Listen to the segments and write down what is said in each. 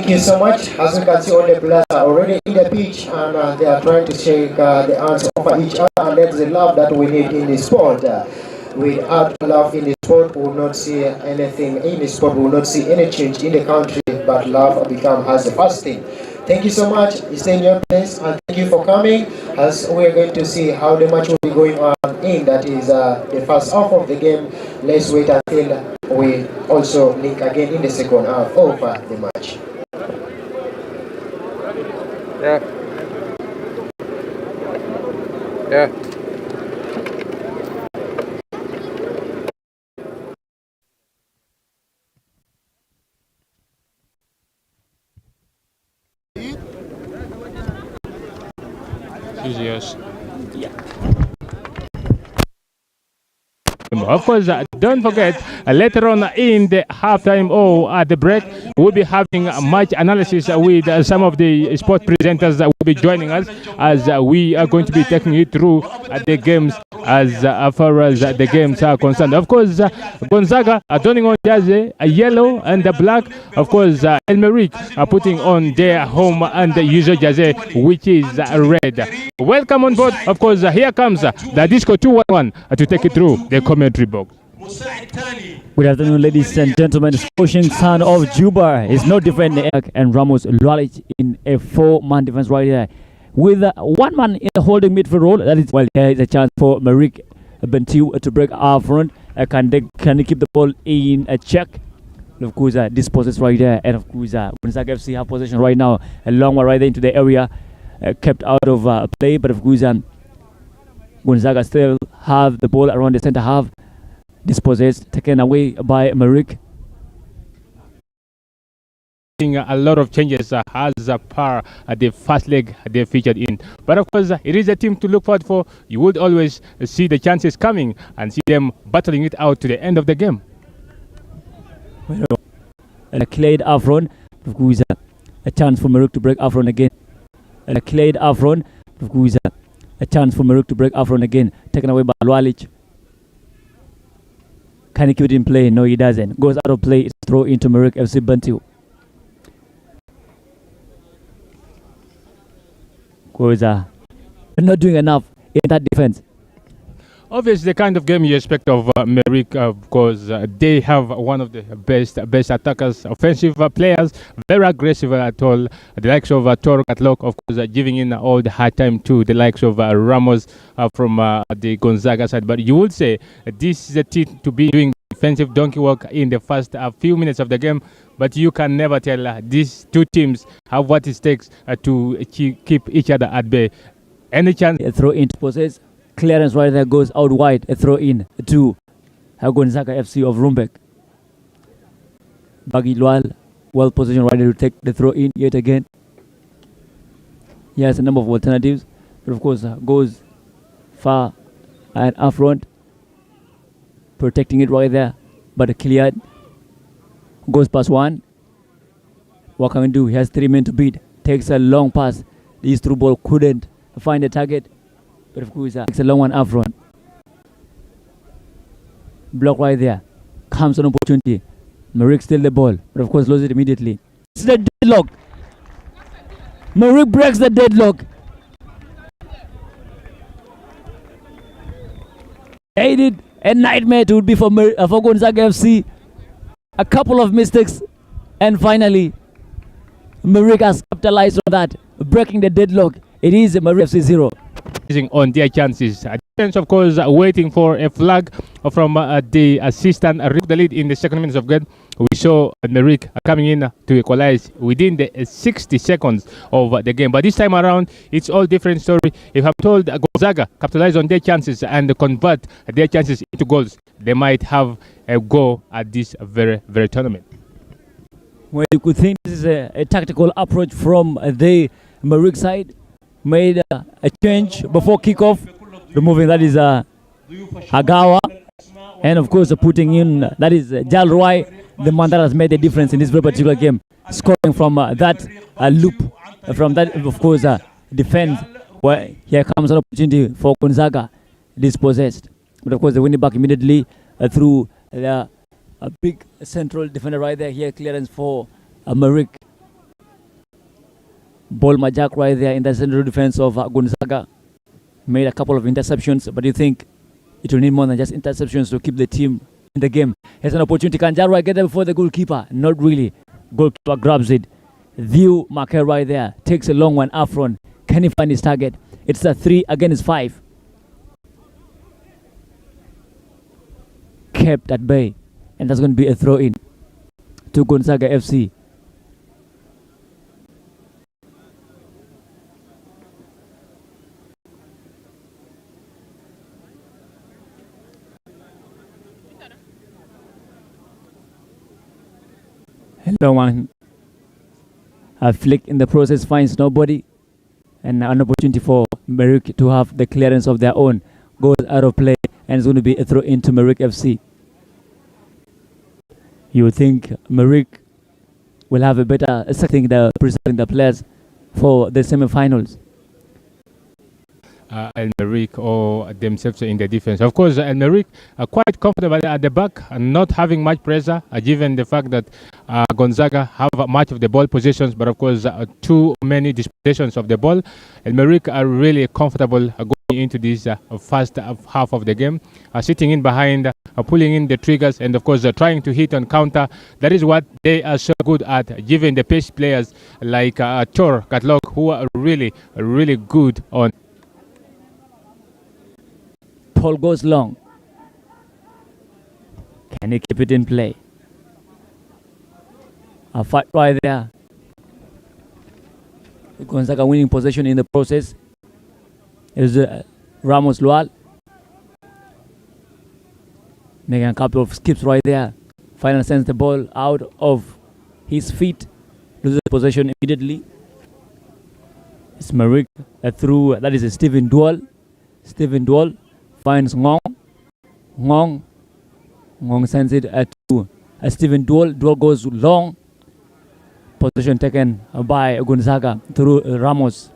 Thank you so much. As we can see, all the players are already in the pitch and they are trying to shake the hands of each other, and that's the love that we need in the sport. Without love in the sport, we will not see anything in the sport, we will not see any change in the country, but love becomes as the first thing. Thank you so much. Stay in your place and thank you for coming, as we are going to see how the match will be going on in. That is the first half of the game. Let's wait until we also link again in the second half of the match. Yeah. Yeah. Yes. Of course, don't forget, later on in the halftime or at the break, we'll be having match analysis with some of the sport presenters that will be joining us, as we are going to be taking you through the games as far as the games are concerned. Of course, Gonzaga are donning on jersey, a yellow and the black. Of course, MERRIEKH are putting on their home and the usual jersey, which is red. Welcome on board. Of course, here comes the Disco 211 to take you through the commentary box. Good afternoon, ladies and gentlemen. The Scotian son of Juba is no different and Ramos Lualic in a four-man defense right there, with one man in the holding midfield role. That is, well, there is a chance for MERRIEKH BENTIU to break our front. Can they keep the ball in a check? Of course, this possession right there, and of course, Gonzaga FC have possession right now. A long one right there into the area, kept out of play, but of course, Gonzaga still have the ball around the center half. Dispossessed, taken away by MERRIEKH. A lot of changes as per the first leg they featured in, but of course it is a team to look forward for. You would always see the chances coming and see them battling it out to the end of the game. And cleared up front. Of course, a chance for MERRIEKH to break up front again. And cleared up front. Of course, a chance for MERRIEKH to break up front again. Taken away by Lualic. Can he keep it in play? No, he doesn't. Goes out of play. It's throw into MERRIEKH FC BENTIU. Goes not doing enough in that defense. Obviously, the kind of game you expect of MERRIEKH, because they have one of the best attackers, offensive players, very aggressive at all. The likes of Toro Catlock, of course, giving in all the hard time to the likes of Ramos from the Gonzaga side. But you would say this is a team to be doing defensive donkey work in the first few minutes of the game. But you can never tell these two teams have what it takes to keep each other at bay. Any chance? A throw into possess. Clearance right there goes out wide. A throw in to Gonzaga FC of RUMBEK. Baggy Lual, well positioned right there to take the throw in yet again. He has a number of alternatives, but of course goes far and up front, protecting it right there. But cleared. Goes past one. What can he do? He has 3 men to beat. Takes a long pass. This through ball couldn't find the target. But of course, it's a long one up front. Block right there. Comes an opportunity. MERRIEKH still the ball, but of course loses it immediately. It's the deadlock. MERRIEKH breaks the deadlock. Aided a nightmare it would be for Gonzaga FC. A couple of mistakes, and finally, MERRIEKH has capitalized on that, breaking the deadlock. It is MERRIEKH FC 0. On their chances. Defense, of course, waiting for a flag from the assistant. The lead in the second minutes of game. We saw MERRIEKH coming in to equalize within the 60 seconds of the game. But this time around, it's all different story. If I'm told Gonzaga capitalize on their chances and convert their chances into goals, they might have a go at this very tournament. Well, you could think this is a tactical approach from the MERRIEKH side. Made a change before kickoff, removing that is Agawa, and of course putting in that is Jalroy, the man that has made a difference in this very particular game, scoring from that loop, from that of course defense. Well, here comes an opportunity for Gonzaga, dispossessed, but of course they win it back immediately through the big central defender right there. Here clearance for MERRIEKH. Ball Majak right there in the central defense of Gonzaga. Made a couple of interceptions, but you think it will need more than just interceptions to keep the team in the game. Here's an opportunity. Can Jarwa get there before the goalkeeper? Not really. Goalkeeper grabs it. View marker right there. Takes a long one up front. Can he find his target? It's a 3 against 5. Kept at bay. And that's going to be a throw in to Gonzaga FC. Hello, one. A flick in the process finds nobody, and an opportunity for MERRIEKH to have the clearance of their own goes out of play, and it's going to be a throw into MERRIEKH FC. You would think MERRIEKH will have a better setting the presenting the players for the semi-finals. MERRIEKH or themselves in the defense. Of course, MERRIEKH are quite comfortable at the back and not having much pressure, given the fact that Gonzaga have much of the ball possessions, but of course too many dispossessions of the ball. And MERRIEKH are really comfortable going into this first half of the game, sitting in behind, pulling in the triggers, and of course trying to hit on counter. That is what they are so good at, given the pace players like Tor Katlok, who are really good on. Ball goes long. Can he keep it in play? A fight right there. Gonzaga winning possession in the process. Is Ramos Lual making a couple of skips right there. Finally sends the ball out of his feet. Loses possession immediately. It's MERRIEKH through. That is a Stephen Dual. Stephen Dual finds Ngong. Ngong sends it to Stephen Dual. Dual goes long. Possession taken by Gonzaga through Ramos.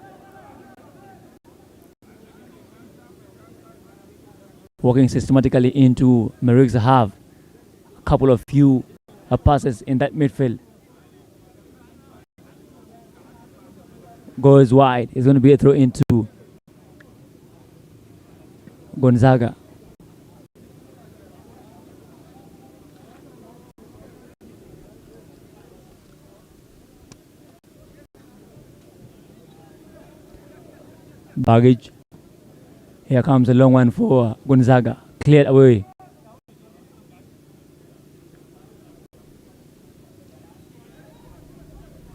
Walking systematically into MERRIEKH's half. A couple of few passes in that midfield. Goes wide. It's going to be a throw into Gonzaga. Baggage. Here comes a long one for Gonzaga. Cleared away.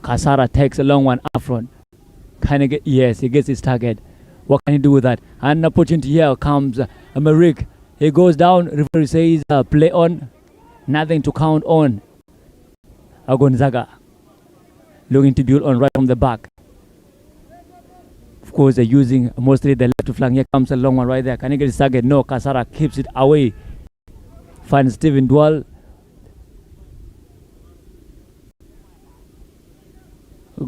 Kasara takes a long one up front. Can he get? Yes, he gets his target. What can he do with that? An opportunity here comes MERRIEKH. He goes down. Referee says play on. Nothing to count on. Gonzaga looking to build on right from the back. Of course, they're using mostly the left flank. Here comes a long one right there. Can he get his target? No. Kasara keeps it away. Finds Stephen Dual.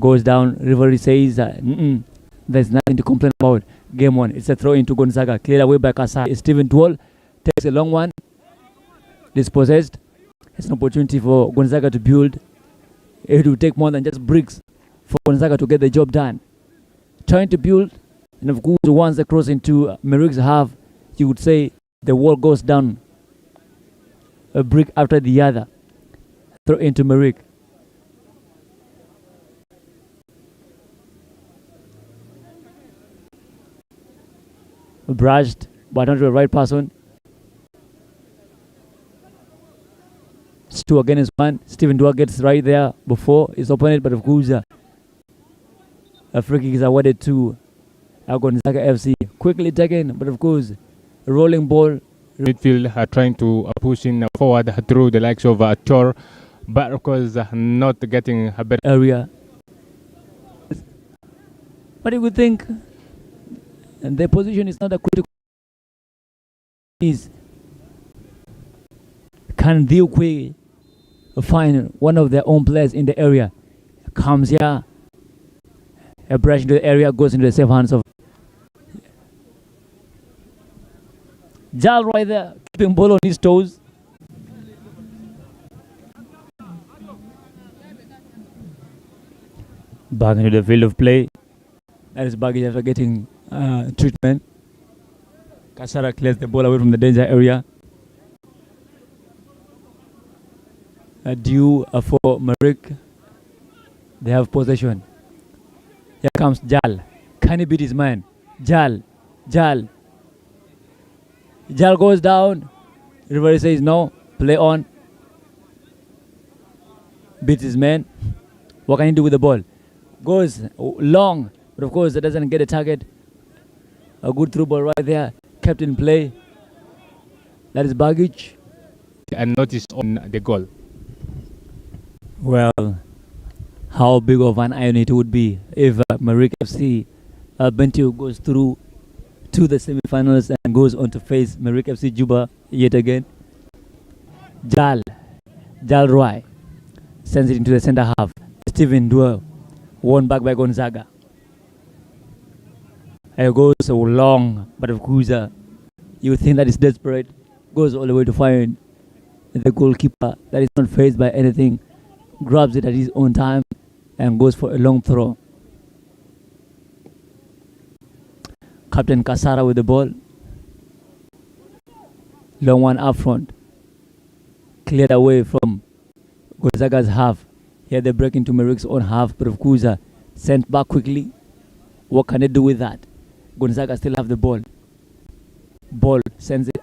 Goes down. Referee says there's nothing to complain about. Game on. It's a throw into Gonzaga. Cleared away by Kasara. Stephen Dual takes a long one. Dispossessed. It's an opportunity for Gonzaga to build. It will take more than just bricks for Gonzaga to get the job done. Trying to build, and of course, once they cross into MERRIEKH's half, you would say the wall goes down a brick after the other. Throw into MERRIEKH. Brushed, but not the right person. It's 2 against 1. Stephen Dual gets right there before his opponent, but of course, a free kick is awarded to Gonzaga FC. Quickly taken, but of course, a rolling ball. Midfield trying to push in forward through the likes of Tor, but of course not getting a better area. But you would think their position is not a critical. Is can Diukwe find one of their own players in the area? Comes here. A brush into the area, goes into the safe hands of Jal right there, keeping ball on his toes. Back into the field of play. That is baggage after getting treatment. Kasara clears the ball away from the danger area. Due for MERRIEKH. They have possession. Here comes Jal. Can he beat his man? Jal. Jal goes down. Referee says no. Play on. Beats his man. What can he do with the ball? Goes long. But of course, it doesn't get a target. A good through ball right there. Kept in play. That is baggage. And notice on the goal. Well, how big of an iron it would be if MERRIEKH FC BENTIU goes through to the semi-finals and goes on to face MERRIEKH FC Juba yet again. Jal Roy sends it into the center half. Stephen Duel won back by Gonzaga. It goes so long, but of course you think that is desperate. Goes all the way to find the goalkeeper that is not faced by anything. Grabs it at his own time and goes for a long throw. Captain Kasara with the ball. Long one up front. Cleared away from Gonzaga's half. Here they break into MERRIEKH's own half, but of course sent back quickly. What can they do with that? Gonzaga still have the ball. Ball sends it.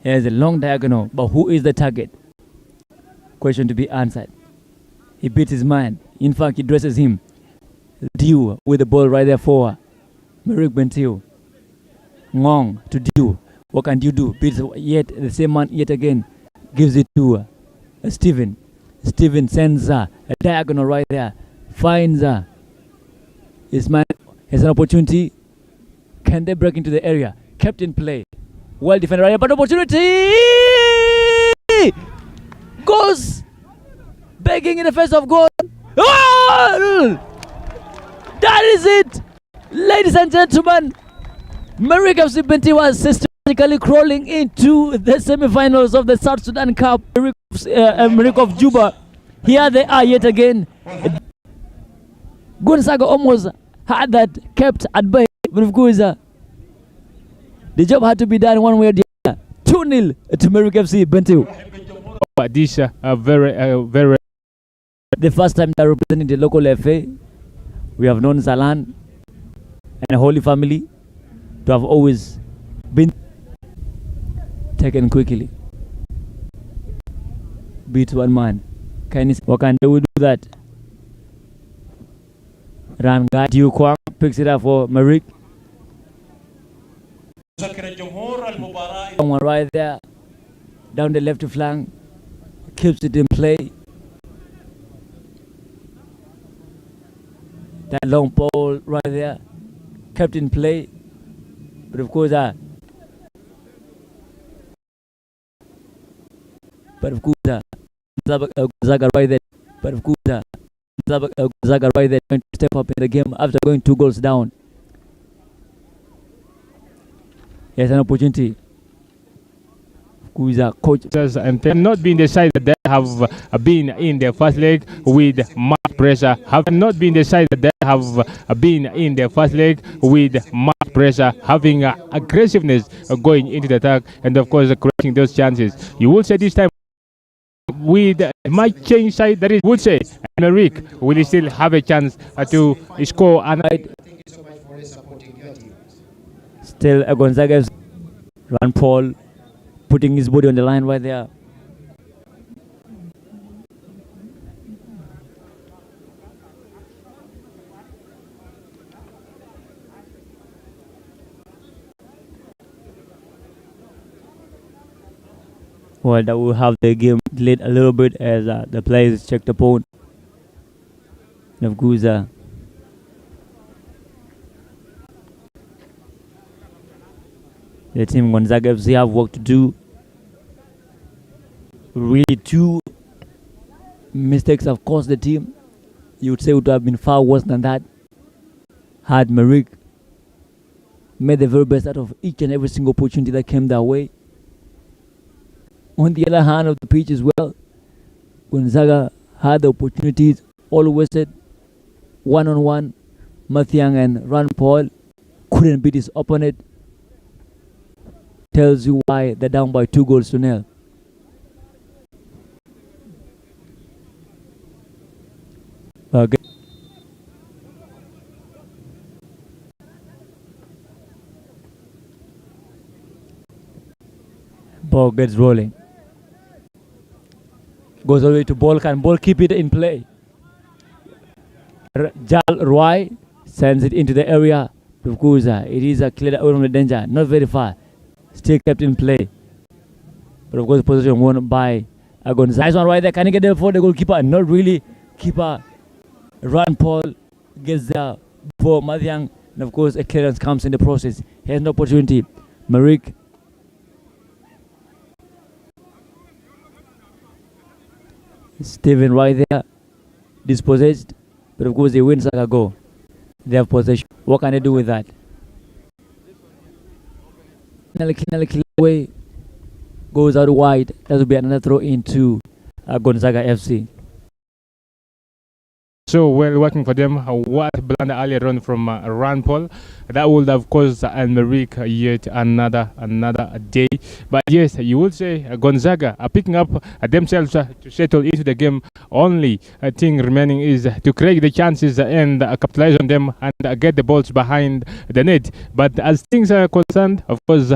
Here's a long diagonal, but who is the target? Question to be answered. He beats his man. In fact, he dresses him. Due with the ball right there for MERRIEKH BENTIU. Ngong to Due. What can Due do? Beats yet the same man yet again. Gives it to Steven. Steven sends a diagonal right there. Finds his man has an opportunity. Can they break into the area? Kept in play. Well defended right there, but opportunity goes begging in the face of goal. Oh! That is it, ladies and gentlemen. MERRIEKH FC BENTIU was systematically crawling into the semi-finals of the South Sudan Cup. MERRIEKH of Juba. Here they are yet again. Gonzaga almost had that kept at bay, but of course the job had to be done one way or the other. 2-0 to MERRIEKH FC BENTIU. But this very the first time they are representing the local FA. We have known Zalan and the Holy Family to have always been taken quickly. Beat one man. What can they do that? Ran guy Due Kwang picks it up for MERRIEKH. One right there down the left flank, keeps it in play. That long ball right there, kept in play. But of course, Gonzaga right there. But of course, Gonzaga right there trying to step up in the game after going 2 goals down. Here's an opportunity. Coaches and not been the side that they have been in the first leg with much pressure. Have not been the side that they have been in the first leg with much pressure, having aggressiveness going into the attack, and of course creating those chances. You will say this time with might change side, that is, would say MERRIEKH will still have a chance to score. And still a Gonzaga run Paul putting his body on the line right there. Well, that will have the game delayed a little bit as the players check the opponent. And of course, the team Gonzaga FC have work to do. Really, 2 mistakes have cost the team. You would say it would have been far worse than that had MERRIEKH made the very best out of each and every single opportunity that came their way. On the other hand of the pitch as well, Gonzaga had the opportunities all wasted. One-on-one, Mathiang and Ron Paul couldn't beat his opponent. Tells you why they're down by 2-0. Okay. Ball gets rolling. Goes all the way to ball. Can ball keep it in play? Jal Roy sends it into the area. Of course, it is a clear out of the danger. Not very far. Still kept in play. But of course, position won by Gonzaga. Nice one right there. Can he get there for the goalkeeper? Not really. Keeper Ron Paul gets there for Mathiang. And of course, a clearance comes in the process. He has an opportunity. MERRIEKH. Steven right there. Dispossessed. But of course, they win Saga go. They have possession. What can they do with that? Way goes out wide. That will be another throw into Gonzaga FC. So well working for them. What blunder earlier on from Ron Paul. That would have caused MERRIEKH yet another day. But yes, you would say Gonzaga are picking up themselves to settle into the game. Only thing remaining is to create the chances and capitalize on them and get the balls behind the net. But as things are concerned, of course,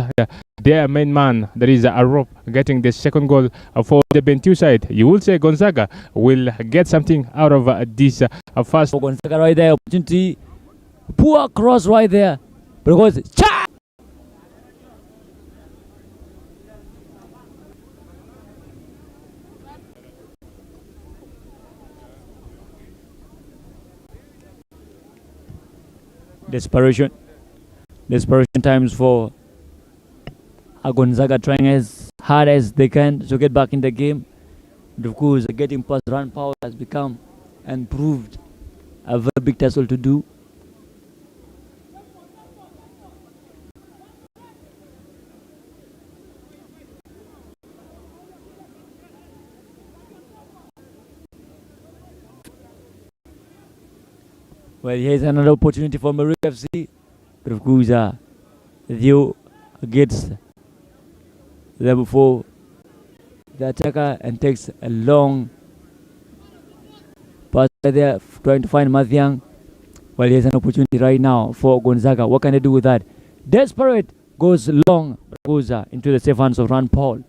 their main man, that is Arop, getting the second goal for the BENTIU side. You will say Gonzaga will get something out of this first. Gonzaga right there, opportunity. Poor cross right there. But of course, cha! Desperation times for Gonzaga, trying as hard as they can to get back in the game. And of course, getting past Ron Paul has become and proved a very big tassel to do. Well, here's another opportunity for MERRIEKH FC. But of course, Theo gets there before the attacker and takes a long pass there, trying to find Mathiang. Well, here's an opportunity right now for Gonzaga. What can they do with that? Desperate goes long, goes into the safe hands of Ron Paul.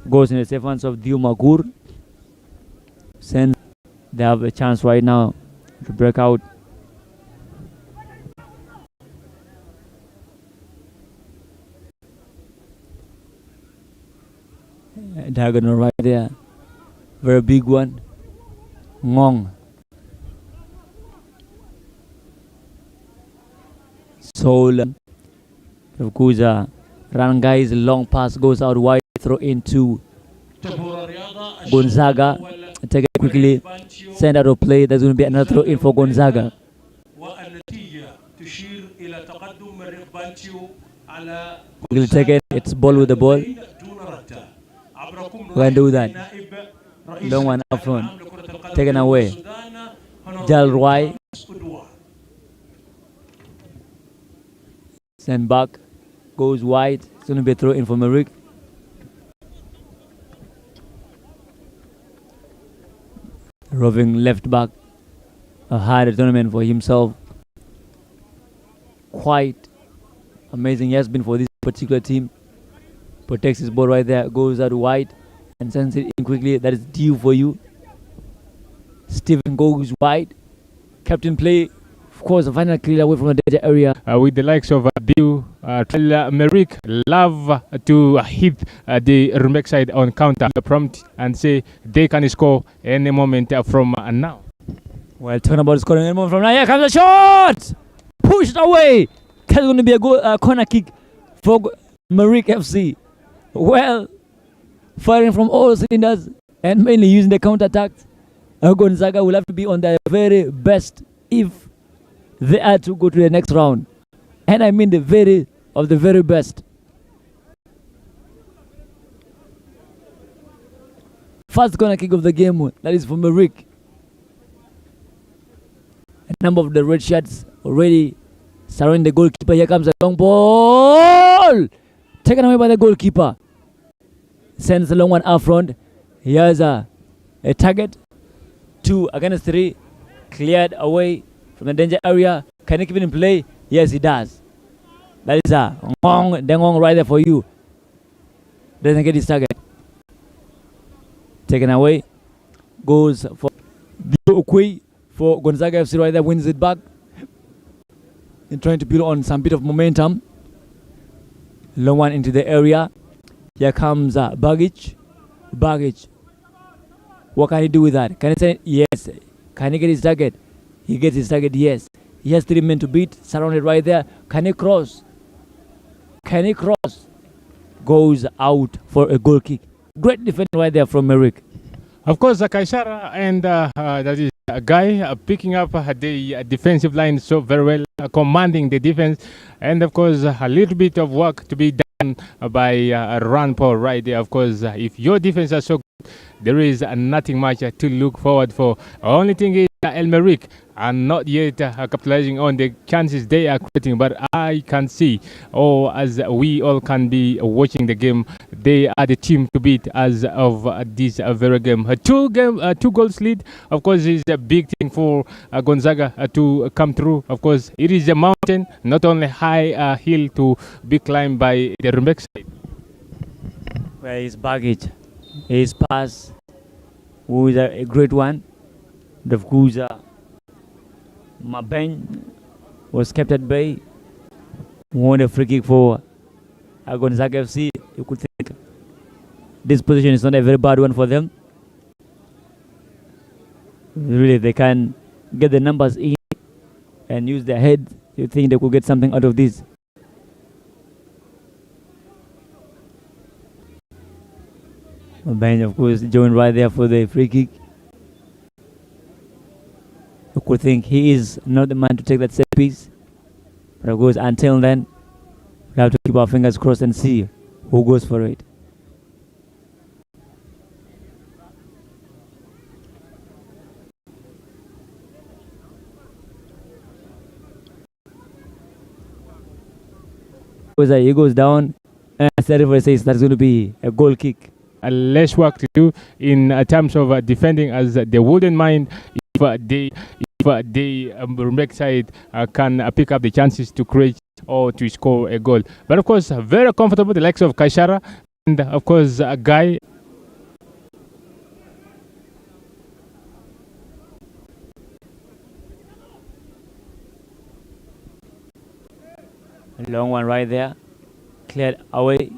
Goes in the safe hands of Diu Magur. Sends. They have a chance right now to break out. Diagonal right there. Very big one. Ngong. Soul. Of course, Rangai's long pass goes out wide. Throw into Gonzaga. Take it quickly. Send out of play. There's going to be another throw in for Gonzaga. Quickly take it. It's ball with the ball. Go and do that. Long one up front. Taken away. Jal Roy. Send back. Goes wide. It's going to be a throw in for MERRIEKH. Roving left back. A hard tournament for himself. Quite amazing he has been for this particular team. Protects his ball right there. Goes out wide and sends it in quickly. That is due for you. Steven goes wide. Captain play. Of course, a final clear away from the danger area. With the likes of Bill, MERRIEKH love to hit the RUMBEK side on counter prompt and say they can score any moment from now. Well, talking about scoring any moment from now. Here comes the shot! Pushed away! That's going to be a goal, corner kick for MERRIEKH FC. Well, firing from all cylinders and mainly using the counter attacks. Gonzaga will have to be on their very best if they are to go to the next round. And I mean the very of the very best. First corner kick of the game, that is for MERRIEKH. A number of the red shirts already surrounding the goalkeeper. Here comes a long ball, taken away by the goalkeeper. Sends the long one up front. Here's a target. 2 against 3. Cleared away from the danger area. Can he keep it in play? Yes, he does. That is a Dengong right there for you. Doesn't get his target. Taken away. Goes for Ukwe for Gonzaga FC right there. Wins it back. And trying to build on some bit of momentum. Long one into the area. Here comes Baggage. What can he do with that? Can he say yes? Can he get his target? He gets his target, yes. He has 3 men to beat, surrounded right there. Can he cross? Goes out for a goal kick. Great defense right there from MERRIEKH. Of course, Kaishara and that is a guy picking up the defensive line so very well, commanding the defense. And of course, a little bit of work to be done by Ranpo right there. Of course, if your defense are so good, there is nothing much to look forward for. Only thing is MERRIEKH are not yet capitalizing on the chances they are creating, but I can see, as we all can be watching the game, they are the team to beat as of this very game. Two goals lead, of course, is a big thing for Gonzaga to come through. Of course, it is a mountain, not only high hill to be climbed by the RUMBEK side. Where is Baggage? His pass was a great one. The Fukuza Mabeng was kept at bay. Won a free kick for Gonzaga FC. You could think this position is not a very bad one for them. Really, they can get the numbers in and use their head. You think they could get something out of this? Mabeng, of course, joined right there for the free kick. You could think he is not the man to take that set piece. But of course, until then, we have to keep our fingers crossed and see who goes for it. He goes down, and the referee says that's going to be a goal kick. Less work to do in terms of defending, as they wouldn't mind if the RUMBEK side can pick up the chances to create or to score a goal. But of course, very comfortable, the likes of Kaishara and of course Guy. Long one right there, cleared away.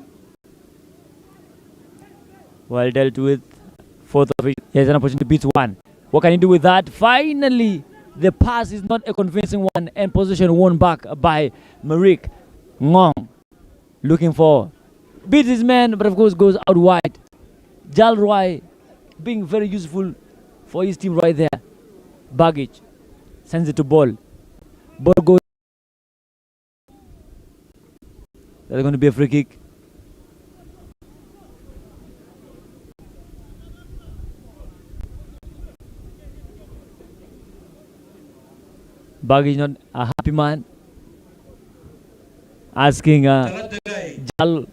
Well dealt with. Fourth of it. He has an opportunity to beat one. What can he do with that? Finally, the pass is not a convincing one, and possession won back by MERRIEKH. Ngong looking for, beats his man, but of course goes out wide. Jalroy being very useful for his team right there. Baggage sends it to Ball. Ball goes. That's going to be a free kick. Baggage not a happy man. Asking Jal,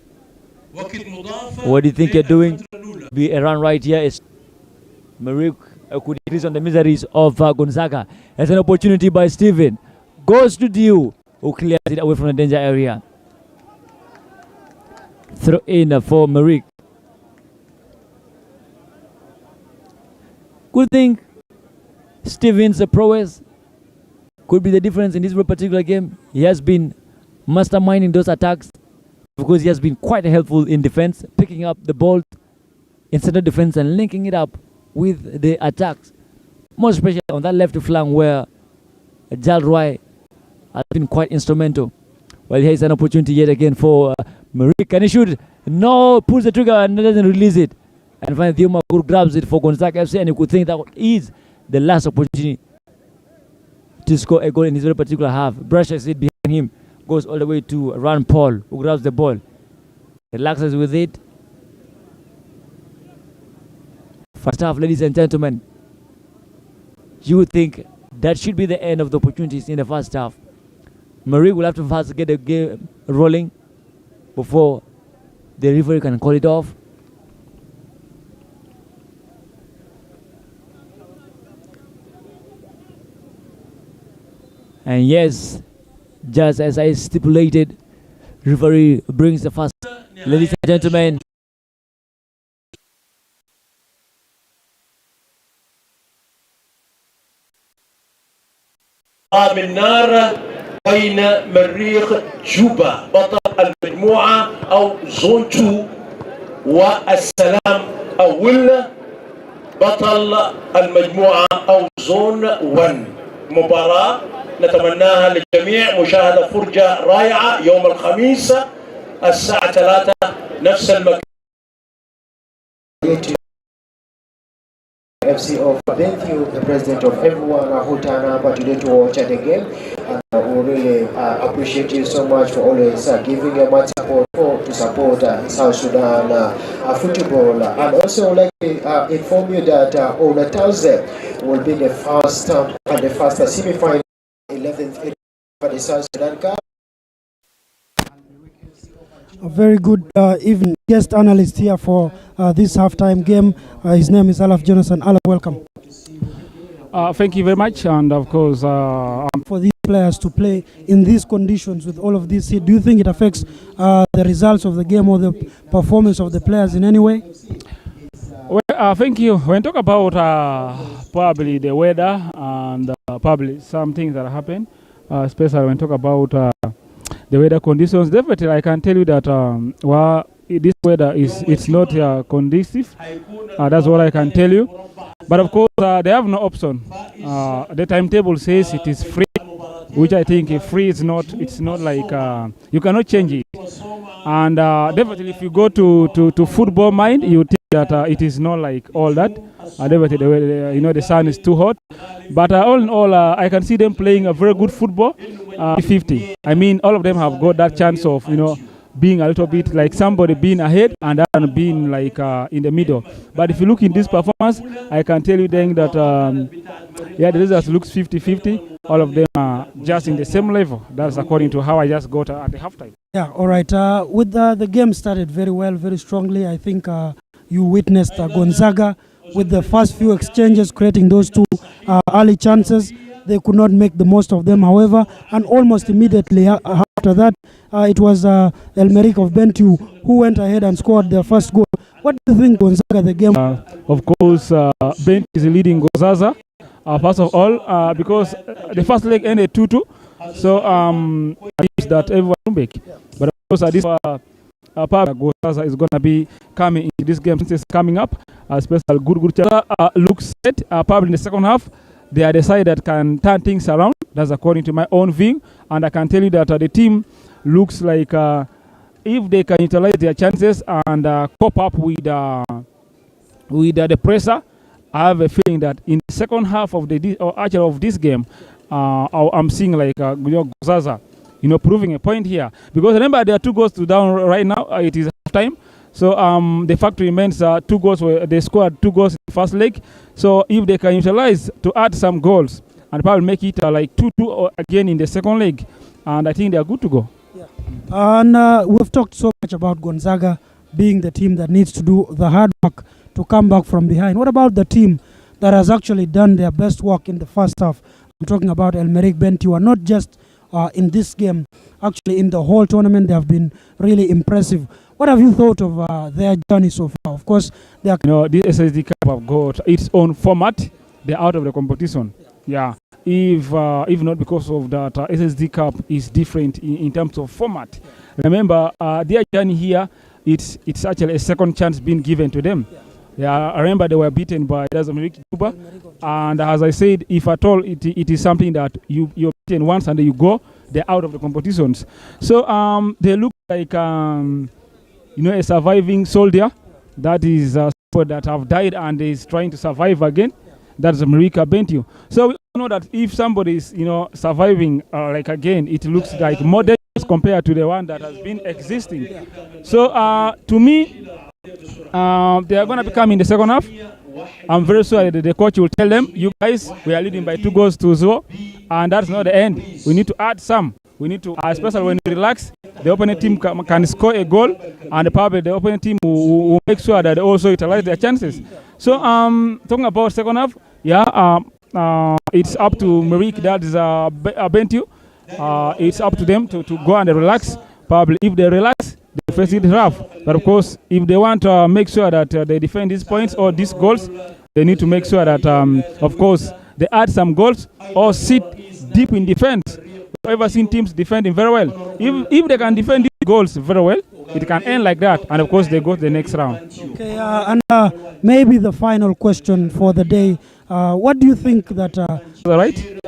what do you think you're doing? Be a run right here. MERRIEKH could increase on the miseries of Gonzaga. As an opportunity by Steven. Goes to Diu, who clears it away from the danger area. Throw in for MERRIEKH. Good thing Steven's prowess could be the difference in this particular game. He has been masterminding those attacks because he has been quite helpful in defense, picking up the ball in center defense and linking it up with the attacks. More especially on that left flank where Jalroy has been quite instrumental. Well, here's an opportunity yet again for MERRIEKH. Can he shoot? No, pulls the trigger and doesn't release it. And finally, Diuma grabs it for Gonzaga FC, and you could think that is the last opportunity to score a goal in his very particular half. Brushes it behind him. goes all the way to Ron Paul, who grabs the ball, relaxes with it. First half, ladies and gentlemen, you would think that should be the end of the opportunities in the first half. MERRIEKH will have to first get the game rolling before the referee can call it off. And yes, just as I stipulated, referee brings the first. Ladies and gentlemen, من نار بين مريخ جوبا بطل المجموعة أو زون 2 والسلام أول بطل المجموعة أو زون 1. مباراة نتمناها للجميع، مشاهدة فرجة رائعة يوم الخميس الساعة 3 نفس المكان. FC of BENTIU, the president of everyone who turn up today to watch the game. We really appreciate you so much for always giving your much support to support South Sudan football. And also like to inform you that on Thursday will be the first semi-final 11th for the South Sudan Cup. A very good evening. Guest analyst here for this halftime game. His name is Alaf Jonathan. Alaf, welcome. Thank you very much. And of course, for these players to play in these conditions with all of this, do you think it affects the results of the game or the performance of the players in any way? Well, thank you. When talk about probably the weather and probably some things that happen, especially when talk about the weather conditions, definitely I can tell you that this weather it's not conducive. That's what I can tell you. But of course, they have no option. The timetable says it is free, which I think free is not. It's not like you cannot change it. And definitely, if you go to football mind, you think that it is not like all that. Definitely, the sun is too hot. But all in all, I can see them playing a very good football. 50. I mean, all of them have got that chance of being a little bit like somebody being ahead and then being like in the middle. But if you look in this performance, I can tell you then that the results looks 50-50. All of them are just in the same level. That's according to how I just got at the halftime. Yeah, all right. With the game started very well, very strongly. I think you witnessed Gonzaga with the first few exchanges creating those two early chances. They could not make the most of them, however, and almost immediately after that, it was MERRIEKH of BENTIU who went ahead and scored their first goal. What do you think, Gonzaga, the game? Of course, BENTIU is leading Gonzaga, first of all, because the first leg ended 2-2. So, that everyone RUMBEK. But of course, this Gonzaga is going to be coming into this game since it's coming up. Especially good looks set, probably in the second half. They are the side that can turn things around. That's according to my own view. And I can tell you that the team looks like if they can utilize their chances and cope up with the pressure, I have a feeling that in the second half of this game, I'm seeing like Gonzaga, proving a point here. Because remember, there are 2 goals to down right now. It is halftime. So the fact remains 2 goals. They scored 2 goals in the first leg. So if they can utilize to add some goals and probably make it like 2-2 again in the second leg, and I think they are good to go. Yeah. And we've talked so much about Gonzaga being the team that needs to do the hard work to come back from behind. What about the team that has actually done their best work in the first half? I'm talking about MERRIEKH BENTIU, and not just in this game. Actually, in the whole tournament, they have been really impressive. What have you thought of their journey so far? Of course, they are. This SSD Cup have got its own format. They're out of the competition. Yeah. If not because of that, SSD Cup is different in terms of format. Remember, their journey here, it's actually a second chance being given to them. Yeah, I remember they were beaten by MERRIEKH Juba, and as I said, if at all it is something that you're beaten once and then you go, they're out of the competitions. So they look like a surviving soldier that is that have died and is trying to survive again. That's MERRIEKH BENTIU. So we know that if somebody is surviving like again, it looks like more dangerous compared to the one that has been existing. So to me, they are going to be coming in the second half. I'm very sure that the coach will tell them, you guys, we are leading by 2-0, and that's not the end. We need to add some. We need to, especially when we relax, the opponent team can score a goal, and probably the opponent team will make sure that they also utilize their chances. So talking about second half, it's up to MERRIEKH, that is BENTIU. It's up to them to go and relax. Probably if they relax, they face it rough. But of course, if they want to make sure that they defend these points or these goals, they need to make sure that, of course, they add some goals or sit deep in defense. I've ever seen teams defending very well. If they can defend these goals very well, it can end like that. And of course, they go to the next round. Okay, and maybe the final question for the day. What do you think that... right?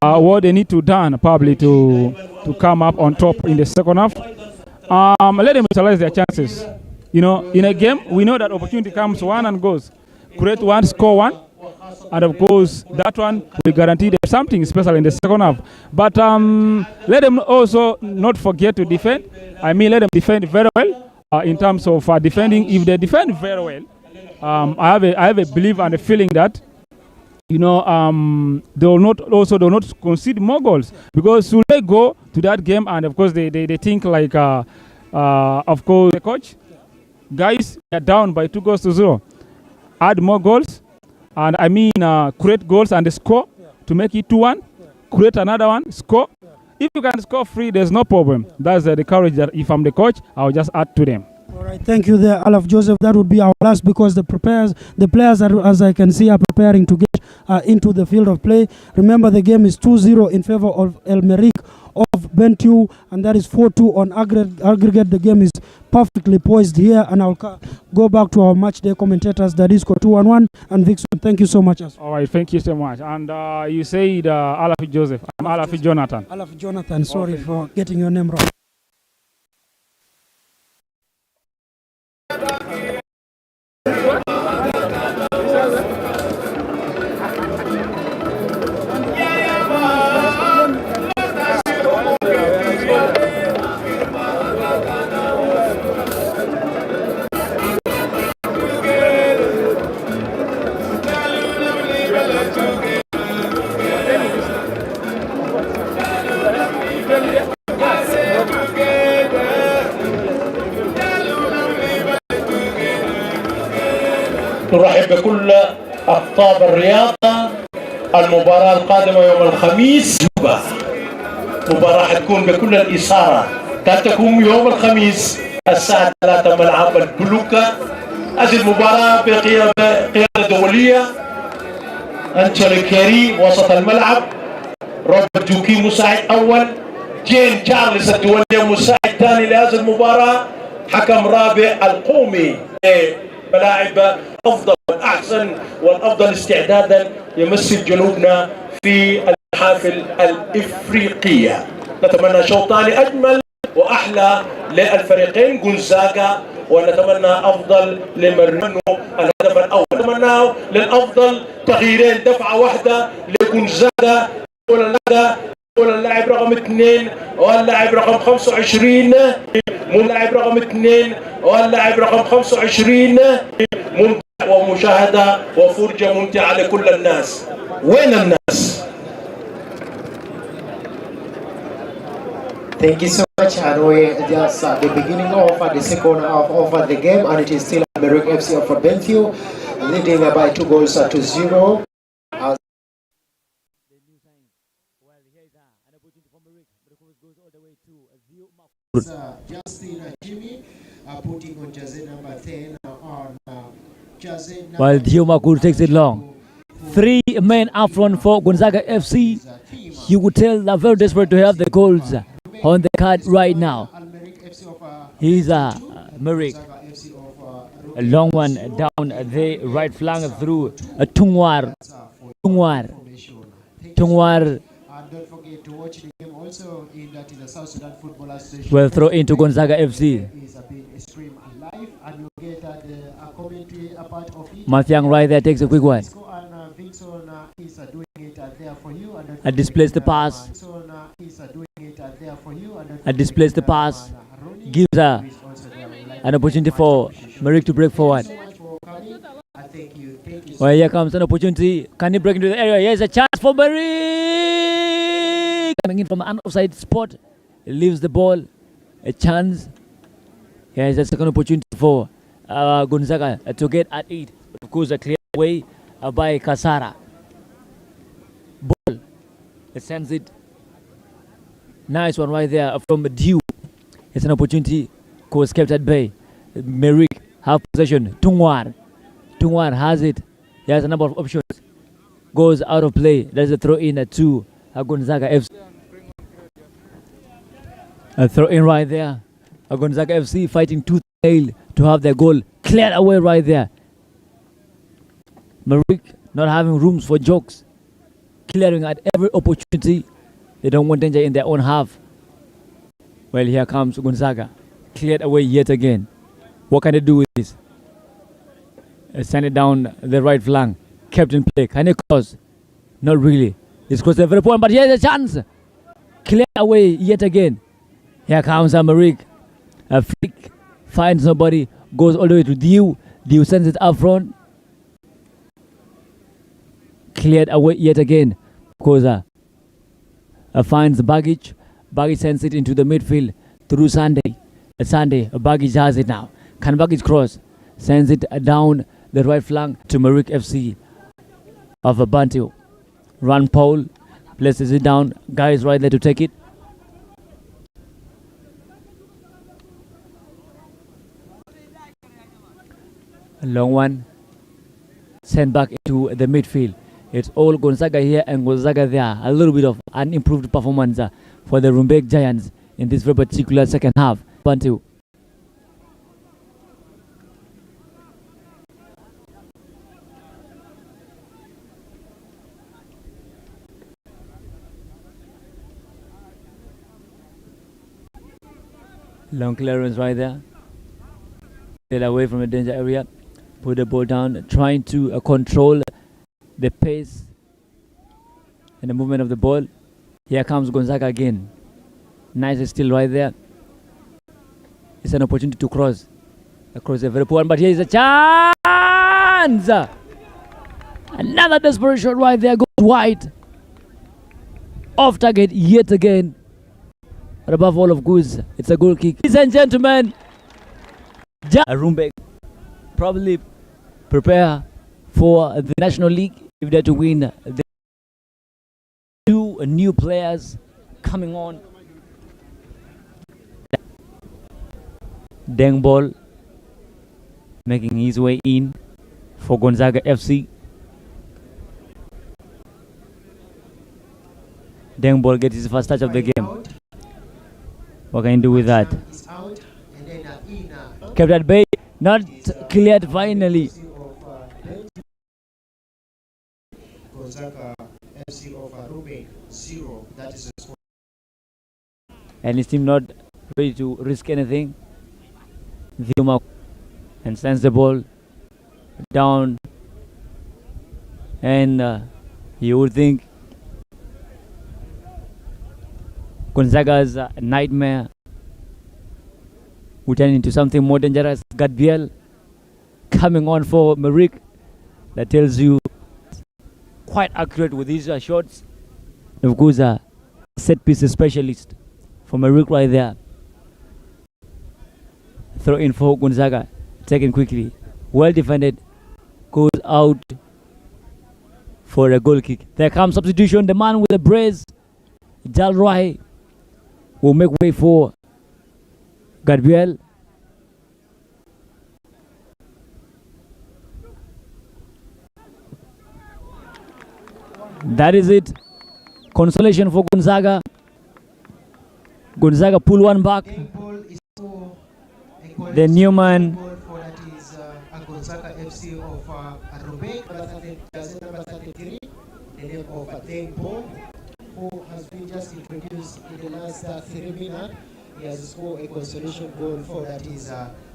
What they need to done probably to come up on top in the second half. Let them utilize their chances. You know, in a game, we know that opportunity comes one and goes. Create one, score one. And of course, that one will guarantee them something special in the second half. But let them also not forget to defend. I mean, let them defend very well in terms of defending. If they defend very well, I have a belief and a feeling that, you know, they will not concede more goals, because should they go to that game and of course they think like, of course, the coach, guys, they are down by 2-0. Add more goals. And I mean, create goals and score to make it 2-1. Create another one, score. If you can score free, there's no problem. That's the courage that if I'm the coach, I'll just add to them. All right, thank you there, Alaf Joseph. That would be our last, because the players are, as I can see, are preparing to get into the field of play. Remember, the game is 2-0 in favor of MERRIEKH of BENTIU, and that is 4-2 on aggregate. The game is perfectly poised here, and I'll go back to our match day commentators, that is 2-1, and Vixen. Thank you so much. All right, thank you so much. And you said Alaf Joseph. I'm Alaf Jonathan. Alaf Jonathan, sorry for getting your name wrong. نرحب بكل أقطاب الرياضة. المباراة القادمة يوم الخميس جوبا، مباراة حتكون بكل الإثارة. تكون يوم الخميس الساعة 3 ملعب البلوكة. هذه المباراة بقيادة دولية، أنتوني كيري وسط الملعب، روبرت جوكي مساعد أول، جين تشارلز الدولية مساعد ثاني لهذه المباراة، حكم رابع القومي. ملاعب أفضل والأحسن والأفضل استعدادا يمثل جنوبنا في المحافل الإفريقية. نتمنى شوطان أجمل وأحلى للفريقين غونزاغا، ونتمنى أفضل لمرينو الهدف الأول. نتمنى للأفضل تغييرين، دفعة واحدة لغونزاغا ولا اللاعب رقم 2 واللاعب رقم 25، واللاعب رقم 2 واللاعب رقم 25. ممتع ومشاهدة وفرجة ممتعة لكل الناس. وين الناس؟ Thank you so much, and we just at the beginning of the second half of the game, and it is still MERRIEKH FC of BENTIU leading by 2-0. Justin Jimmy putting on jersey number 10 on jersey number. While Diomakur takes it long. 3 men up front for Gonzaga FC. You could tell they're very desperate to have the goals on the card right now. He's MERRIEKH. A long one down the right flank through Tungwar. And don't forget to watch the game also in the South Sudan Football Association. Will throw into Gonzaga FC. Is being streamed live, and you get the commentary part of it. Mathiang right there takes a quick one. And Vixen is doing it there for you. And displays the pass. Vixen is doing it there for you. displays the pass, gives an opportunity for MERRIEKH to break forward. Well, here comes an opportunity. Can he break into the area? Here's a chance for MERRIEKH! Coming in from an offside spot. He leaves the ball. A chance. Here's a second opportunity for Gonzaga to get at it. Of course, a clear away by Kasara. Ball. It sends it. Nice one right there from BENTIU. It's an opportunity. Course kept at bay. MERRIEKH have possession. Tungwar has it. He has a number of options. Goes out of play. There's a throw in to Gonzaga FC. A throw in right there. Gonzaga FC fighting tooth and nail to have their goal cleared away right there. MERRIEKH not having rooms for jokes. Clearing at every opportunity. They don't want danger in their own half. Well, here comes Gonzaga. Cleared away yet again. What can they do with this? Send it down the right flank. Kept in play. Can he cross? Not really. It's crossed every point, but here's a chance. Cleared away yet again. Here comes MERRIEKH. A flick. Finds nobody. Goes all the way to Diu. Diu sends it up front. Cleared away yet again. Koza finds Baggage. Baggage sends it into the midfield through Sunday. Baggage has it now. Can Baggage cross? Sends it down the right flank to MERRIEKH FC of BENTIU. Run Paul places it down. Guy is right there to take it. A long one. Sent back into the midfield. It's all Gonzaga here and Gonzaga there. A little bit of an improved performance for the RUMBEK Giants in this very particular second half. BENTIU. Long clearance right there. Get away from the danger area. Put the ball down. Trying to control the pace and the movement of the ball. Here comes Gonzaga again. Nice steal right there. It's an opportunity to cross. Across the very poor one, but here is a chance! Another desperate shot right there. Goes wide. Off target yet again. But above all of goods, it's a goal kick. Ladies and gentlemen, RUMBEK probably prepare for the National League if they're to win. The two new players coming on. Deng Ball making his way in for Gonzaga FC. Deng Ball gets his first touch of the game. What can you do with that? Kept at bay, not cleared finally. And his team not ready to risk anything. Viuma and sends the ball down, and you would think Gonzaga's nightmare would turn into something more dangerous. Gadbiel coming on for MERRIEKH. That tells you quite accurate with these shots. Of course, set piece specialist for MERRIEKH right there. Throw in for Gonzaga. Taken quickly. Well defended. Goes out for a goal kick. There comes substitution. The man with the brace, Jalroy, will make way for Gadbiel. That is it. Consolation for Gonzaga. Gonzaga pull one back. The new man. Gonzaga FC of RUMBEK, number 33, the name of Deng Ball, who has been just introduced in the last 3 minutes. He has scored a consolation goal for that is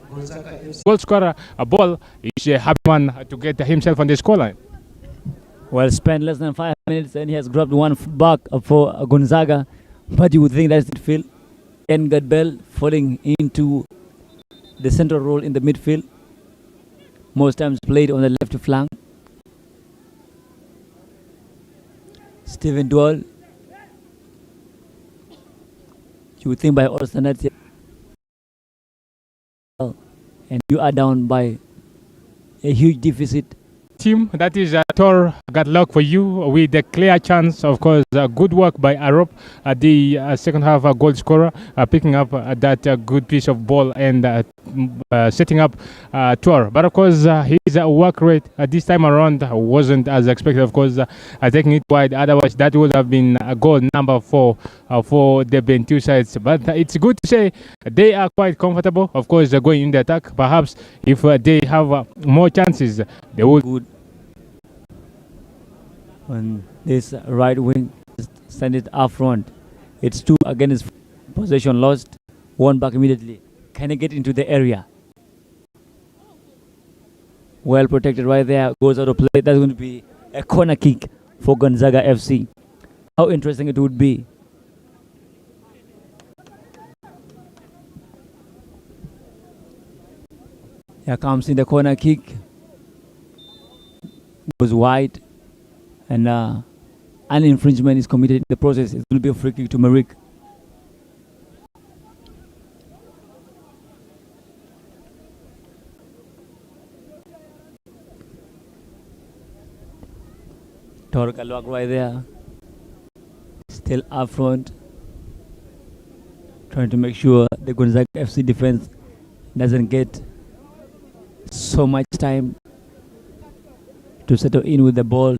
Gonzaga FC. Goal scorer, a ball is a happy man to get himself on the scoreline. Well, spent less than 5 minutes and he has grabbed one back for Gonzaga. But you would think that's it, Phil. and Gadbel falling into the central role in the midfield. Most times played on the left flank. Stephen Dwell. You would think by alternative, and you are down by a huge deficit. Team, that is Tor. Got luck for you with a clear chance. Of course, good work by Arop, the second half goal scorer, picking up that good piece of ball and setting up Tor. But of course, his work rate this time around wasn't as expected. Of course, taking it wide. Otherwise, that would have been a goal number 4 for the BENTIU sides. But it's good to say they are quite comfortable. Of course, going in the attack. Perhaps if they have more chances, they would. Good on this right wing, send it up front. It's 2 against possession lost, 1 back immediately. Can he get into the area? Well protected right there, goes out of play. That's going to be a corner kick for Gonzaga FC. How interesting it would be. Here comes in the corner kick. Goes wide. And an infringement is committed in the process. It will be a free kick to MERRIEKH. Torkalwak right there. Still up front. Trying to make sure the Gonzaga FC defense doesn't get so much time to settle in with the ball.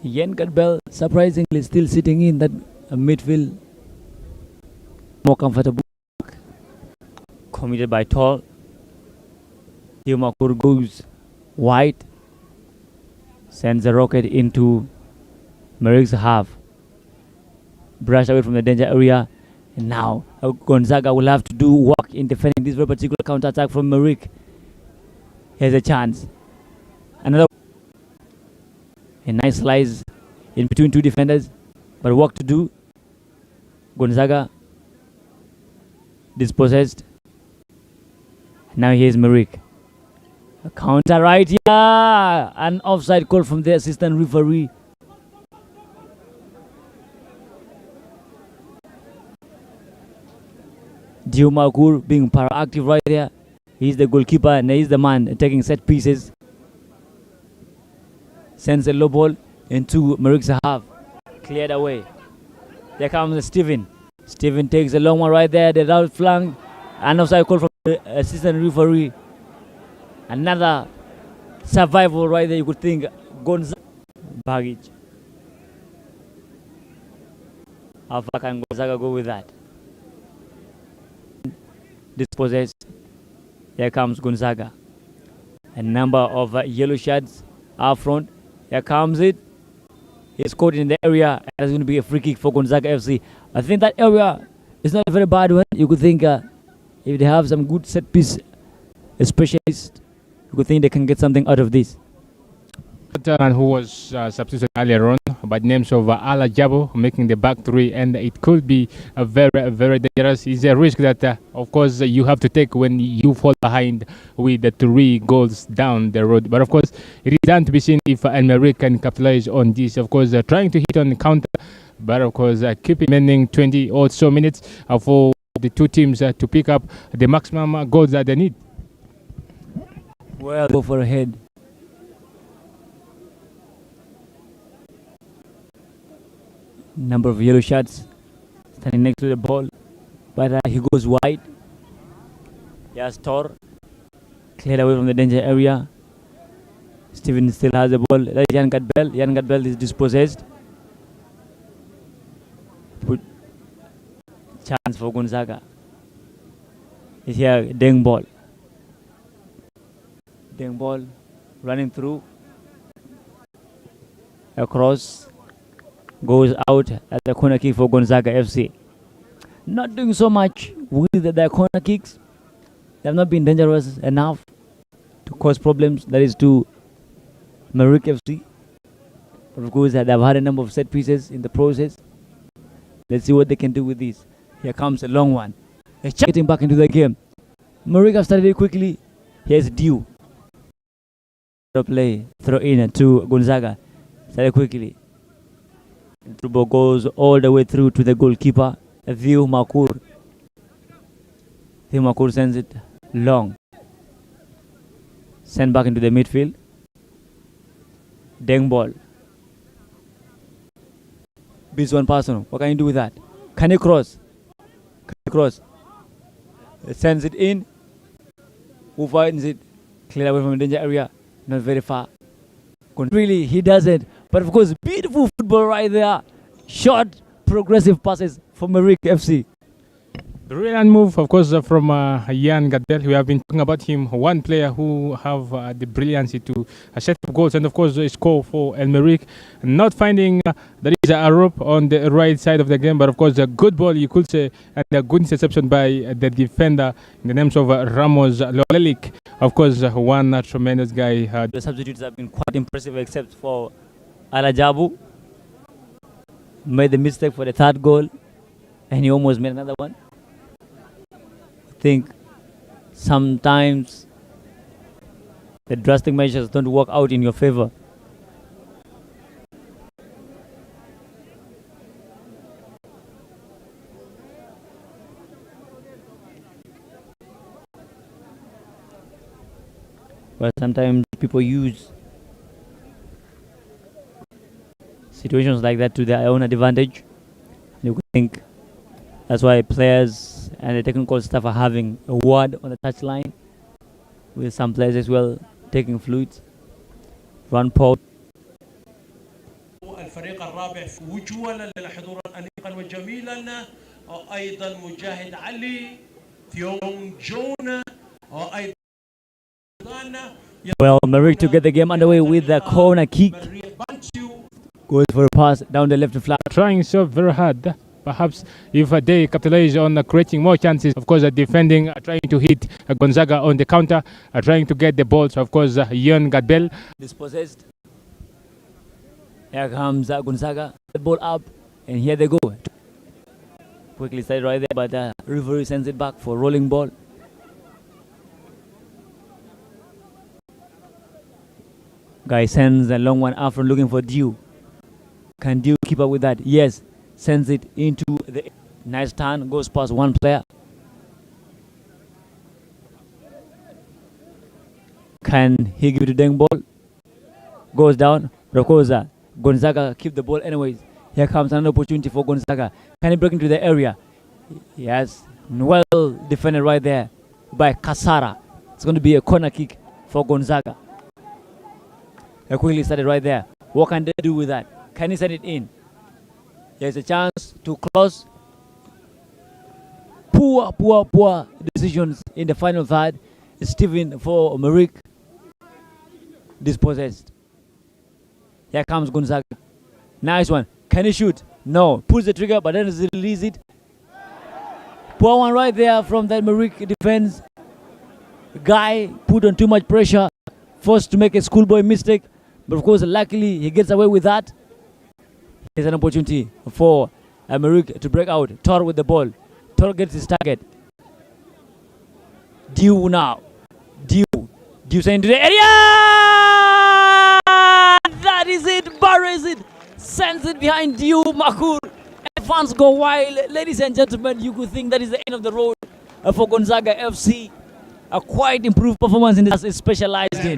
Yen Gadbel surprisingly still sitting in that midfield, more comfortable. Committed by Tall. Tiumakur goes wide, sends a rocket into MERRIEKH's half. Brush away from the danger area, and now Gonzaga will have to do work in defending this very particular counter attack from MERRIEKH. Here's a chance. Another. A nice slice in between 2 defenders, but work to do. Gonzaga dispossessed. Now here's MERRIEKH. A counter right here. An offside call from the assistant referee. Diumakur being proactive right there. He's the goalkeeper and he's the man taking set pieces. Sends a low ball into MERRIEKH's half. Cleared away. There comes Steven. Steven takes a long one right there. The right flank. An offside call from the assistant referee. Another survival right there. You could think Gonzaga baggage. How far can Gonzaga go with that? Dispossessed. Here comes Gonzaga. A number of yellow shirts up front. Here comes it. It's caught in the area. It's going to be a free kick for Gonzaga FC. I think that area is not a very bad one. You could think if they have some good set piece specialist, you could think they can get something out of this. Man who was substituted earlier on by the names of Ala Jabo making the back 3, and it could be a very dangerous. It's a risk that of course you have to take when you fall behind with the 3 goals down the road. But of course it is done to be seen if MERRIEKH can capitalize on this. Of course trying to hit on the counter, but of course keep remaining 20 or so minutes for the 2 teams to pick up the maximum goals that they need. Well, go for a head. Number of yellow shirts standing next to the ball, but he goes wide. Yes, Tor cleared away from the danger area. Steven still has the ball. Jan Gadbel. Jan Gadbel is dispossessed. Put chance for Gonzaga. Is here Deng ball. Deng ball running through across. Goes out at the corner kick for Gonzaga FC. Not doing so much with their corner kicks. They have not been dangerous enough to cause problems. That is to MERRIEKH FC. But of course, they've had a number of set pieces in the process. Let's see what they can do with this. Here comes a long one. They're getting back into the game. MERRIEKH have started it quickly. Here's Dew. Play, throw in to Gonzaga. Started quickly. The ball goes all the way through to the goalkeeper, View Makur. View Makur sends it long. Send back into the midfield. Deng ball. Beats one person. What can you do with that? Can you cross? Can you cross? It sends it in. Who finds it? Clear away from the danger area. Not very far. Really, he does it. But of course, beautiful football right there. Short, progressive passes for MERRIEKH FC. Brilliant move, of course, from Jan Gadel. We have been talking about him. One player who have the brilliancy to set up goals and, of course, score for MERRIEKH. Not finding there is a rope on the right side of the game, but of course, a good ball, you could say, and a good interception by the defender in the names of Ramos Lolelik. Of course, one tremendous guy. The substitutes have been quite impressive, except for Alajabu. Made the mistake for the third goal, and he almost made another one. I think sometimes the drastic measures don't work out in your favor. But sometimes people use situations like that to their own advantage. You could think that's why players and the technical staff are having a word on the touchline, with some players as well taking fluids. Run Paul. الفريق الرابع وجولا حضورا انيقا وجميلا ايضا مجاهد علي ثيون جون ايضا. Well, MERRIEKH to get the game underway with the corner kick. Goes for a pass down the left flank. Trying so very hard. Perhaps if they capitalize on creating more chances, of course, defending, trying to hit Gonzaga on the counter, trying to get the balls. Of course, Jan Gadbel. Dispossessed. Here comes Gonzaga. The ball up, and here they go. Quickly started right there, but referee sends it back for rolling ball. Guy sends a long one after looking for Dew. Can Dew keep up with that? Yes. Sends it into the nice turn. Goes past one player. Can he give it to Deng ball? Goes down. Rokoza. Gonzaga keep the ball anyways. Here comes another opportunity for Gonzaga. Can he break into the area? Yes. Well defended right there by Kasara. It's going to be a corner kick for Gonzaga. They quickly started right there. What can they do with that? Can he send it in? There's a chance to close. Poor decisions in the final third. Steven for MERRIEKH. Dispossessed. Here comes Gonzaga. Nice one. Can he shoot? No. Pulls the trigger, but then release it. Poor one right there from that MERRIEKH defense. Guy put on too much pressure. Forced to make a schoolboy mistake. But of course, luckily, he gets away with that. Here's an opportunity for MERRIEKH to break out. Tor with the ball. Tor gets his target. Dew now. Dew sent into the area! That is it. Buries it. Sends it behind Dew Makur. And fans go wild. Ladies and gentlemen, you could think that is the end of the road for Gonzaga FC. A quite improved performance in this is specialized in.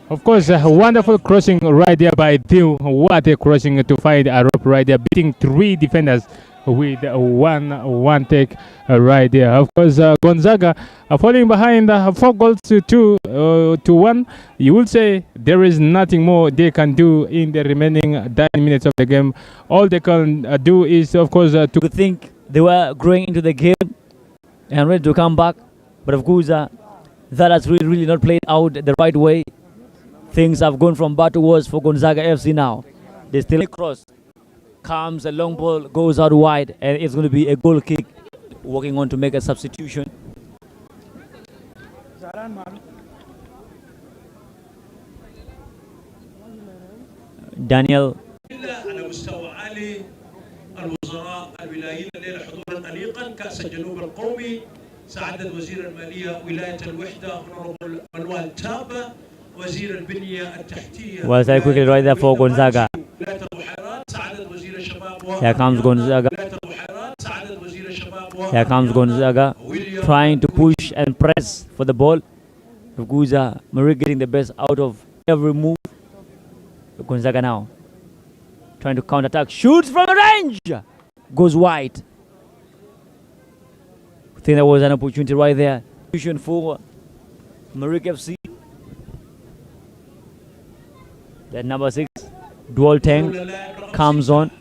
Of course, a wonderful crossing right there by Dew. What a crossing to find a rope right there, beating three defenders with one take right there. Of course, Gonzaga falling behind 4 goals to 1. You will say there is nothing more they can do in the remaining 9 minutes of the game. All they can do is, of course, to think they were growing into the game and ready to come back. But of course, that has really not played out the right way. Things have gone from bad to worse for Gonzaga FC now. They still cross. Comes a long ball, goes out wide, and it's going to be a goal kick. Working on to make a substitution. Daniel. على مستوى عالي الوزراء الولايين الليله حضورا انيقا. كاس الجنوب القومي سعاده وزير الماليه ولايه الوحده هونوربل منوال تابا، وزير البنيه التحتيه Well, very quickly right there for Gonzaga. ولايه البحيرات سعاده وزير الشباب Here comes Gonzaga. ولايه البحيرات سعاده وزير الشباب Here comes Gonzaga, trying to push and press for the ball. MERRIEKH getting the best out of every move. Gonzaga now trying to counter-attack, shoots from the range, goes wide. I think there was an opportunity right there. For MERRIEKH FC. That number 6, Dual Tang, comes on.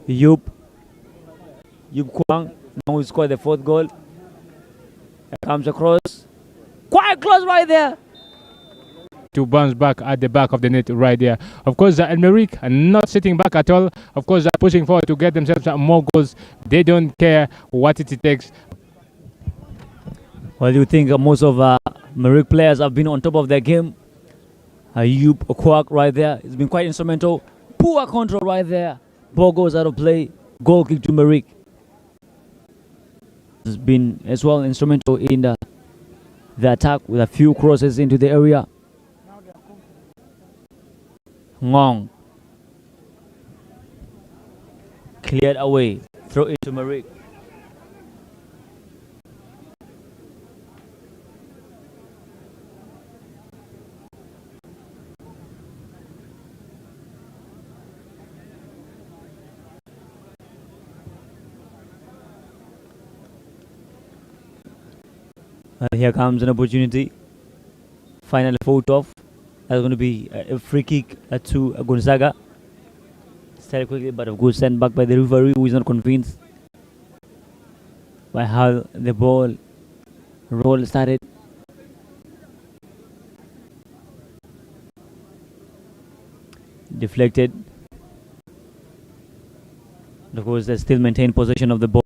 Yup Kwang now will score the 4th goal. Comes across, quite close right there. To bounce back at the back of the net right there. Of course, MERRIEKH are not sitting back at all. Of course, they're pushing forward to get themselves more goals. They don't care what it takes. Well, you think most of MERRIEKH players have been on top of their game. Yup Kwang right there. It's been quite instrumental. Poor control right there. Ball goes out of play. Goal kick to MERRIEKH. Has been as well instrumental in the attack with a few crosses into the area. Ngong cleared away, throw it to MERRIEKH. Here comes an opportunity. Final photo off. That's going to be a free kick to Gonzaga. Started quickly, but of course sent back by the referee, who is not convinced by how the ball roll started. Deflected. Of course, they still maintain possession of the ball.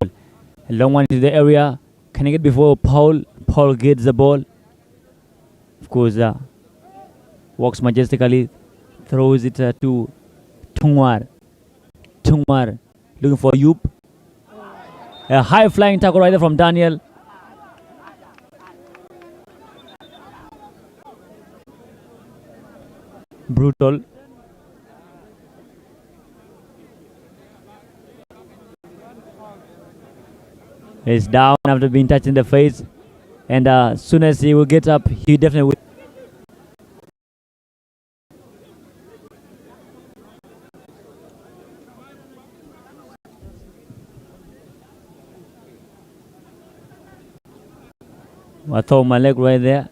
A long one into the area. Can I get before Paul? Paul gets the ball. Of course, walks majestically, throws it to Tungwar. Tungwar looking for Yup. A high flying tackle right there from Daniel. Brutal. He's down after being touched in the face, and as soon as he will get up, he definitely will. I throw my leg right there.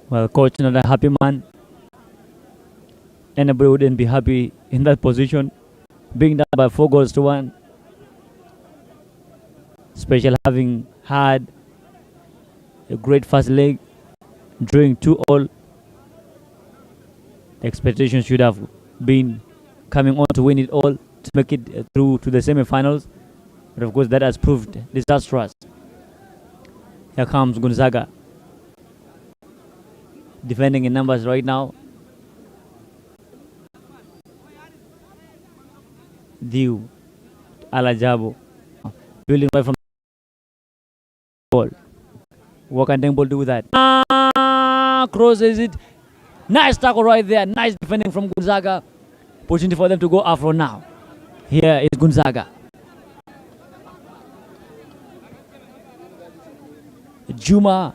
Well, coach not a happy man. Anybody wouldn't be happy in that position, being down by 4-1. Especially having had a great first leg, drawing 2-2. The expectations should have been coming on to win it all, to make it through to the semi-finals. But of course that has proved disastrous. Here comes Gonzaga, defending in numbers right now. Diu Alajabo building away from the ball. What can Dengball do with that? Crosses it. Nice tackle right there. Nice defending from Gonzaga. Opportunity for them to go afro now. Here is Gonzaga. Juma,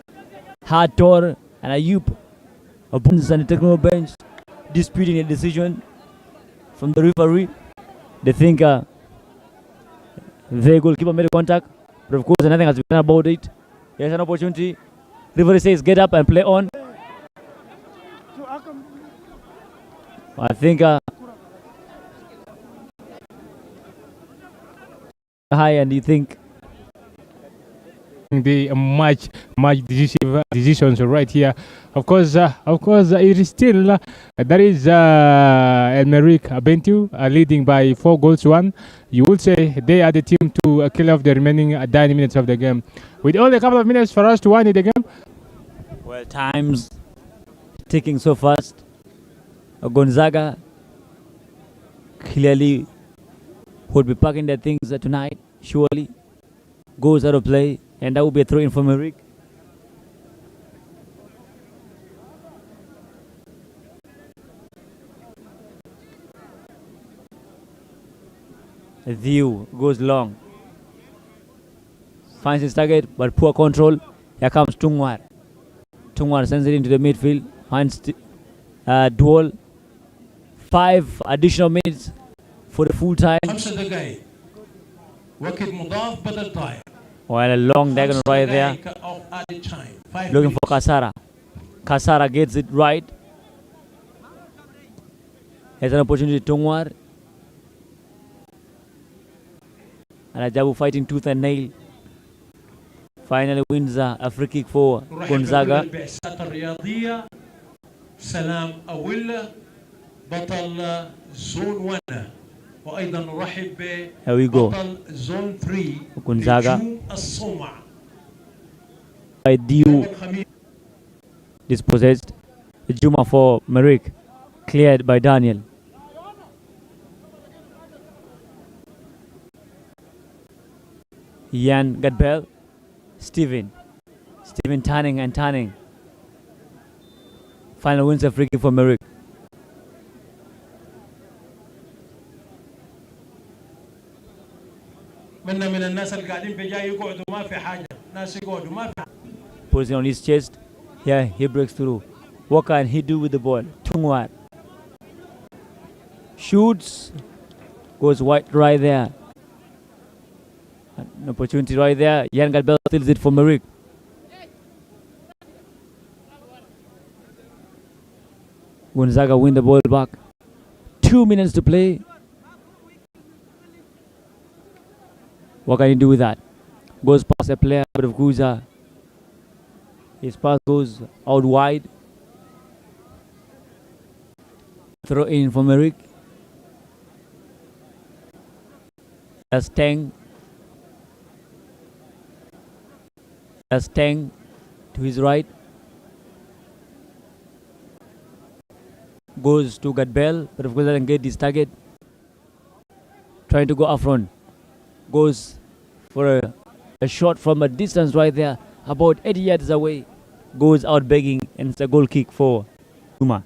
Hator, and Ayub. Opponents on the technical bench disputing a decision from the referee. They think the goalkeeper made a contact, but of course nothing has been done about it. Here's an opportunity. Referee says get up and play on. I think high, and you think taking the much decisive decisions right here. Of course, it is still that is MERRIEKH BENTIU leading by 4-1. You would say they are the team to kill off the remaining 90 minutes of the game. With only a couple of minutes for us to wind the game. Well, time's ticking so fast. Gonzaga clearly would be packing their things tonight, surely. Goes out of play, and that will be a throw in for MERRIEKH. View goes long. Finds his target, but poor control. Here comes Tungwar. Tungwar sends it into the midfield. Finds duel. 5 additional minutes for the full time. Well, a long diagonal right there. Looking for Kasara. Kasara gets it right. Has an opportunity to Tungwar. And Ajabu fighting tooth and nail. Finally wins a free kick for Gonzaga. سلام أولا بطل زون 1 وأيضا نرحب ببطل زون 3 Gonzaga. الصومع. Diu dispossessed. Juma for MERRIEKH, cleared by Daniel. Jan Gadbel. Steven turning and turning. Final wins a free kick for MERRIEKH. Pulls it on his chest. Yeah, he breaks through. What can he do with the ball? Tungwar shoots. Goes wide right there. An opportunity right there. Jan Gadbel steals it for MERRIEKH. Gonzaga win the ball back. 2 minutes to play. What can you do with that? Goes past a player, but of course his pass goes out wide. Throw in for MERRIEKH. That's Teng. That's Teng to his right. Goes to Gadbel, but of course doesn't get his target. Trying to go up front. Goes for a shot from a distance right there, about 80 yards away. Goes out begging, and it's a goal kick for Juma.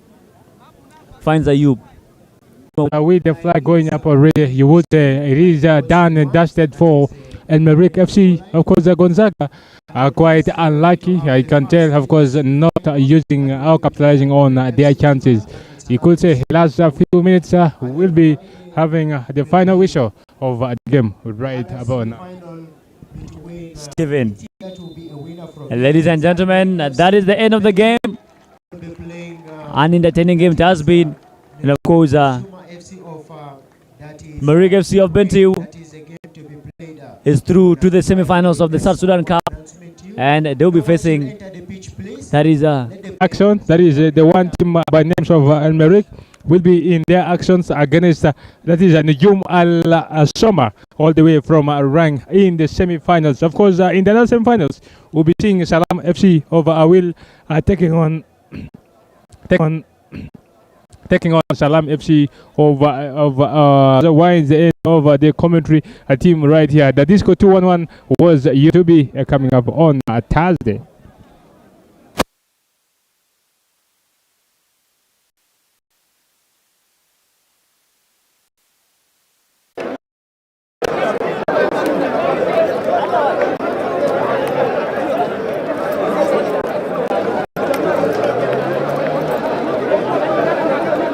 Finds Ayub. With the flag going up already, you would say it is done and dusted for MERRIEKH FC. Of course, Gonzaga are quite unlucky. I can tell, of course, not using or capitalizing on their chances. You could say last few minutes we'll be having the final whistle of the game right about now. Steven. Ladies and gentlemen, that is the end of the game. An entertaining game it has been. And of course, MERRIEKH FC of BENTIU is through to the semi-finals of the South Sudan Cup. And they'll be facing, that is action. That is the one team by names of MERRIEKH will be in their actions against that is Nujum Al Soma, all the way from Rang in the semi-finals. Of course, in the other semi-finals, we'll be seeing Salam FC of Awil taking on Salam FC of the wines end of the commentary team right here. The Disco 211 was to be coming up on Thursday.